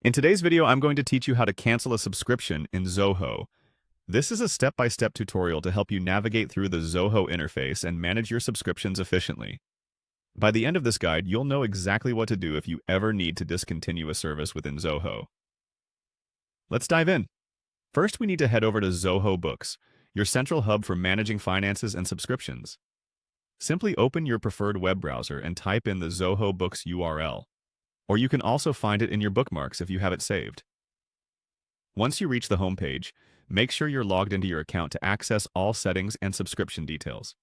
In today's video, I'm going to teach you how to cancel a subscription in Zoho. This is a step-by-step tutorial to help you navigate through the Zoho interface and manage your subscriptions efficiently. By the end of this guide, you'll know exactly what to do if you ever need to discontinue a service within Zoho. Let's dive in. First, we need to head over to Zoho Books, your central hub for managing finances and subscriptions. Simply open your preferred web browser and type in the Zoho Books URL. Or you can also find it in your bookmarks if you have it saved. Once you reach the home page, make sure you're logged into your account to access all settings and subscription details.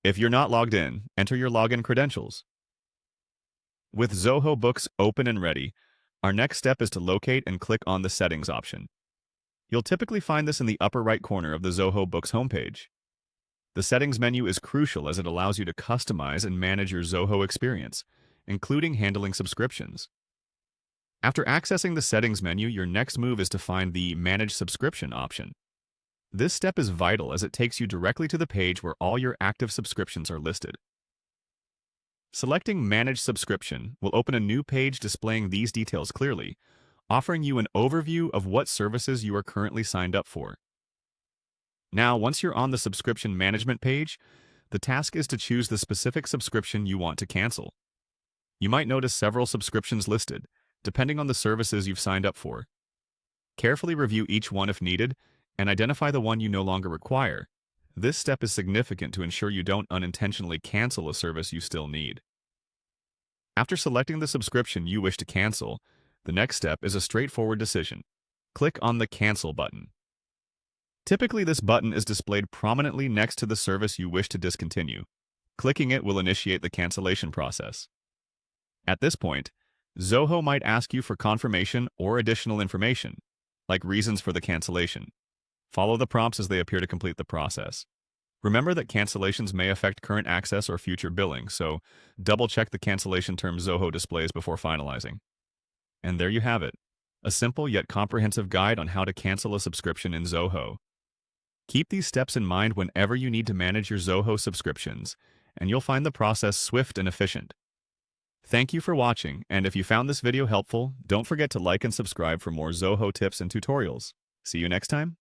If you're not logged in, enter your login credentials. With Zoho Books open and ready, our next step is to locate and click on the Settings option. You'll typically find this in the upper right corner of the Zoho Books homepage. The Settings menu is crucial as it allows you to customize and manage your Zoho experience, including handling subscriptions. After accessing the Settings menu, your next move is to find the Manage Subscription option. This step is vital as it takes you directly to the page where all your active subscriptions are listed. Selecting Manage Subscription will open a new page displaying these details clearly, offering you an overview of what services you are currently signed up for. Now, once you're on the subscription management page, the task is to choose the specific subscription you want to cancel. You might notice several subscriptions listed, depending on the services you've signed up for. Carefully review each one if needed, and identify the one you no longer require. This step is significant to ensure you don't unintentionally cancel a service you still need. After selecting the subscription you wish to cancel, the next step is a straightforward decision. Click on the Cancel button. Typically, this button is displayed prominently next to the service you wish to discontinue. Clicking it will initiate the cancellation process. At this point, Zoho might ask you for confirmation or additional information, like reasons for the cancellation. Follow the prompts as they appear to complete the process. Remember that cancellations may affect current access or future billing, so double-check the cancellation terms Zoho displays before finalizing. And there you have it, a simple yet comprehensive guide on how to cancel a subscription in Zoho. Keep these steps in mind whenever you need to manage your Zoho subscriptions, and you'll find the process swift and efficient. Thank you for watching, and if you found this video helpful, don't forget to like and subscribe for more Zoho tips and tutorials. See you next time.